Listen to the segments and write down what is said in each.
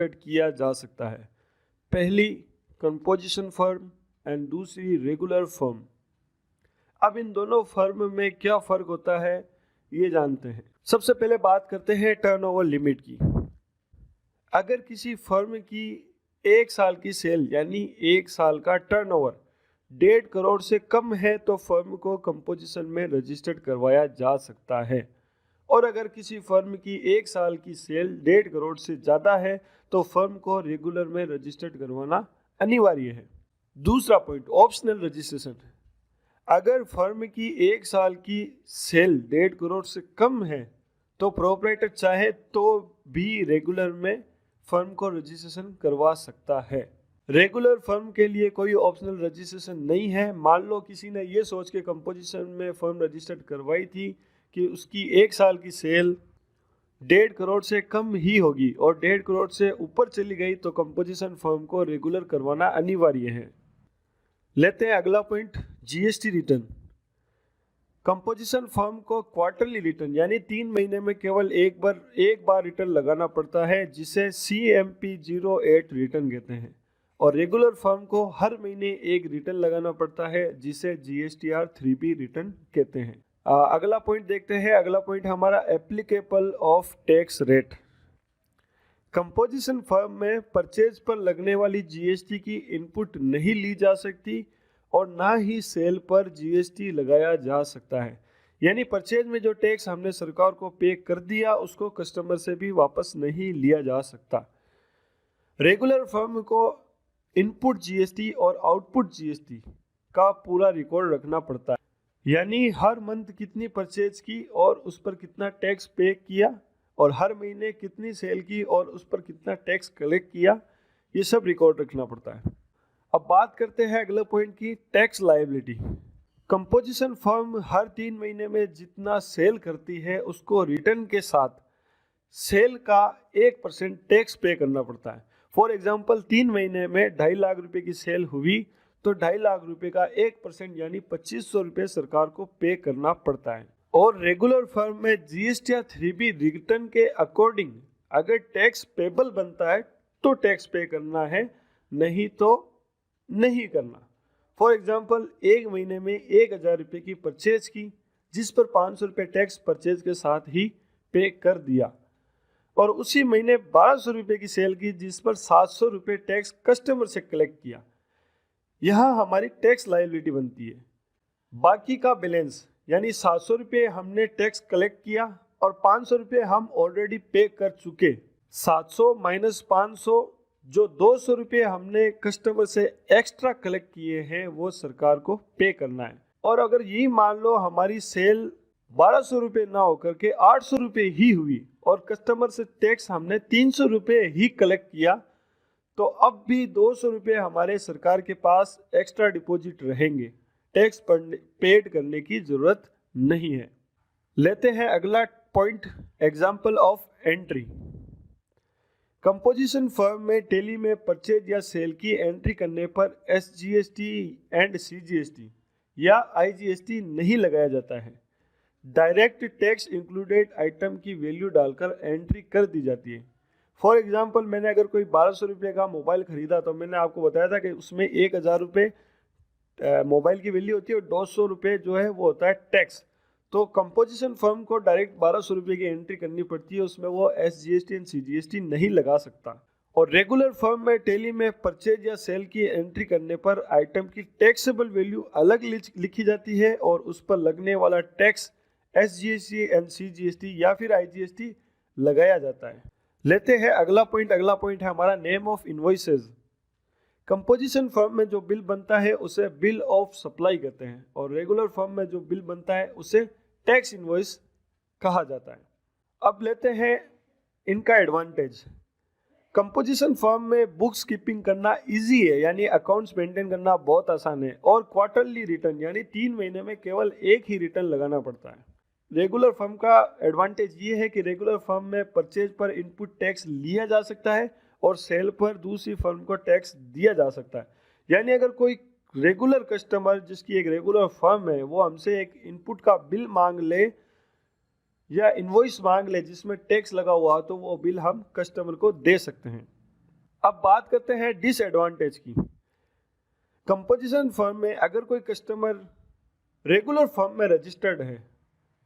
किया जा सकता है। पहली कंपोजिशन फर्म एंड दूसरी रेगुलर फर्म। अब इन दोनों फर्म में क्या फ़र्क होता है ये जानते हैं। सबसे पहले बात करते हैं टर्नओवर लिमिट की। अगर किसी फर्म की एक साल की सेल यानी एक साल का टर्नओवर 1.5 करोड़ से कम है तो फर्म को कंपोजिशन में रजिस्टर्ड करवाया जा सकता है, और अगर किसी फर्म की एक साल की सेल 1.5 करोड़ से ज़्यादा है तो फर्म को रेगुलर में रजिस्टर्ड करवाना अनिवार्य है। दूसरा पॉइंट, ऑप्शनल रजिस्ट्रेशन। अगर फर्म की एक साल की सेल 1.5 करोड़ से कम है तो प्रोपराइटर चाहे तो भी रेगुलर में फर्म को रजिस्ट्रेशन करवा सकता है। रेगुलर फर्म के लिए कोई ऑप्शनल रजिस्ट्रेशन नहीं है। मान लो किसी ने ये सोच के कंपोजिशन में फर्म रजिस्टर्ड करवाई थी कि उसकी एक साल की सेल 1.5 करोड़ से कम ही होगी और 1.5 करोड़ से ऊपर चली गई तो कंपोजिशन फर्म को रेगुलर करवाना अनिवार्य है। लेते हैं अगला point, GST return. Composition firm को क्वार्टरली रिटर्न यानी 3 महीने में केवल एक बार रिटर्न लगाना पड़ता है, जिसे CMP08 रिटर्न कहते हैं, और रेगुलर फर्म को हर महीने एक रिटर्न लगाना पड़ता है जिसे GSTR 3B रिटर्न कहते हैं। अगला पॉइंट देखते हैं। अगला पॉइंट हमारा applicable of tax rate. Composition firm में परचेज पर लगने वाली GST की इनपुट नहीं ली जा सकती और ना ही सेल पर GST लगाया जा सकता है। यानी परचेज में जो टैक्स हमने सरकार को पे कर दिया उसको कस्टमर से भी वापस नहीं लिया जा सकता। रेगुलर फर्म को इनपुट GST और आउटपुट GST का पूरा रिकॉर्ड रखना पड़ता है, यानी हर मंथ कितनी परचेज की और उस पर कितना टैक्स पे किया, और हर महीने कितनी सेल की और उस पर कितना टैक्स कलेक्ट किया, ये सब रिकॉर्ड रखना पड़ता है। अब बात करते हैं अगले पॉइंट की, टैक्स लायबिलिटी। कंपोजिशन फर्म हर 3 महीने में जितना सेल करती है उसको रिटर्न के साथ सेल का 1% टैक्स पे करना पड़ता है। फॉर एग्जांपल 3 महीने में 2.5 लाख रुपए की सेल हुई तो 2.5 लाख रुपए का 1% यानी 2500 रुपये सरकार को पे करना पड़ता है। और रेगुलर फर्म में GSTR 3B रिटर्न के अकॉर्डिंग अगर टैक्स पेबल बनता है तो टैक्स पे करना है, नहीं तो नहीं करना। फॉर एग्जाम्पल एक महीने में 1000 रुपये की परचेज की जिस पर 500 रुपये टैक्स परचेज के साथ ही पे कर दिया, और उसी महीने 1200 रुपये की सेल की जिस पर 700 रुपये टैक्स कस्टमर से कलेक्ट किया, यहाँ हमारी टैक्स लायबिलिटी बनती है। बाकी का बैलेंस यानी 700 रुपये हमने टैक्स कलेक्ट किया और 500 रुपये हम ऑलरेडी पे कर चुके, 700 माइनस 500 जो 200 रुपये हमने कस्टमर से एक्स्ट्रा कलेक्ट किए हैं वो सरकार को पे करना है। और अगर यही मान लो हमारी सेल 1200 रुपये ना होकर के 800 रुपये ही हुई और कस्टमर से टैक्स हमने 300 रुपये ही कलेक्ट किया, तो अब भी 200 रुपये हमारे सरकार के पास एक्स्ट्रा डिपॉजिट रहेंगे, टैक्स पेड करने की जरूरत नहीं है। लेते हैं अगला point, example of entry. Composition firm में टैली में परचेज या सेल की एंट्री करने पर SGST एंड CGST या IGST नहीं लगाया जाता है। डायरेक्ट टैक्स इंक्लूडेड आइटम की वैल्यू डालकर एंट्री कर दी जाती है। फॉर एग्जाम्पल मैंने अगर कोई 1200 रुपये का मोबाइल खरीदा तो मैंने आपको बताया था कि उसमें 1000 रुपये मोबाइल की वैल्यू होती है और 200 रुपये जो है वो होता है टैक्स। तो कंपोजिशन फर्म को डायरेक्ट 1200 रुपये की एंट्री करनी पड़ती है, उसमें वो SGST एंड CGST नहीं लगा सकता। और रेगुलर फर्म में टैली में परचेज या सेल की एंट्री करने पर आइटम की टैक्सेबल वैल्यू अलग लिखी जाती है और उस पर लगने वाला टैक्स SGST एंड CGST या फिर IGST लगाया जाता है। लेते हैं अगला पॉइंट। अगला पॉइंट है हमारा name of invoices. Composition firm में जो बिल बनता है उसे बिल ऑफ सप्लाई कहते हैं और रेगुलर फर्म में जो बिल बनता है उसे टैक्स इनवॉइस कहा जाता है। अब लेते हैं इनका एडवांटेज। कंपोजिशन फर्म में बुक्स कीपिंग करना इजी है, यानी अकाउंट्स मेंटेन करना बहुत आसान है, और क्वार्टरली रिटर्न यानी 3 महीने में केवल एक ही रिटर्न लगाना पड़ता है। रेगुलर फर्म का एडवांटेज ये है कि रेगुलर फर्म में परचेज पर इनपुट टैक्स लिया जा सकता है और सेल पर दूसरी फर्म को टैक्स दिया जा सकता है। यानी अगर कोई रेगुलर कस्टमर जिसकी एक रेगुलर फर्म है वो हमसे एक इनपुट का बिल मांग ले या इनवॉइस मांग ले जिसमें टैक्स लगा हुआ तो वो बिल हम कस्टमर को दे सकते हैं। अब बात करते हैं डिसएडवांटेज की। कंपोजिशन फर्म में अगर कोई कस्टमर रेगुलर फर्म में रजिस्टर्ड है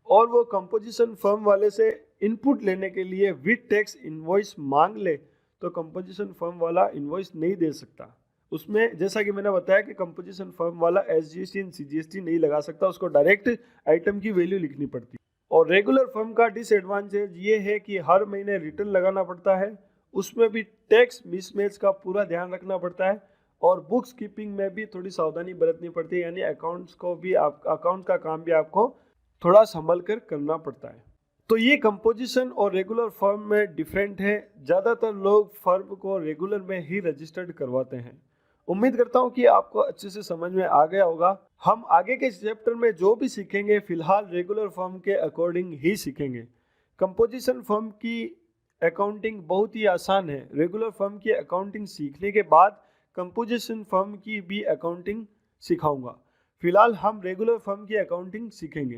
और वो कंपोजिशन फर्म वाले से इनपुट लेने के लिए विद टैक्स इनवॉइस मांग ले तो कंपोजिशन फर्म वाला इनवॉइस नहीं दे सकता। उसमें जैसा कि मैंने बताया कि कंपोजिशन फर्म वाला एसजीएसटी एंड सीजीएसटी नहीं लगा सकता, उसको डायरेक्ट आइटम की वैल्यू लिखनी पड़ती है। और रेगुलर फर्म का डिसएडवांटेज ये है कि हर महीने रिटर्न लगाना पड़ता है, उसमें भी टैक्स मिसमैच का पूरा ध्यान रखना पड़ता है और बुक्स कीपिंग में भी थोड़ी सावधानी बरतनी पड़ती है, यानी अकाउंट्स को भी अकाउंट का काम भी आपको थोड़ा संभल कर करना पड़ता है। तो ये कंपोजिशन और रेगुलर फर्म में डिफरेंट है। ज़्यादातर लोग फर्म को रेगुलर में ही रजिस्टर्ड करवाते हैं। उम्मीद करता हूँ कि आपको अच्छे से समझ में आ गया होगा। हम आगे के चैप्टर में जो भी सीखेंगे फिलहाल रेगुलर फर्म के अकॉर्डिंग ही सीखेंगे। कंपोजिशन फर्म की अकाउंटिंग बहुत ही आसान है। रेगुलर फर्म की अकाउंटिंग सीखने के बाद कंपोजिशन फर्म की भी अकाउंटिंग सिखाऊंगा। फिलहाल हम रेगुलर फर्म की अकाउंटिंग सीखेंगे।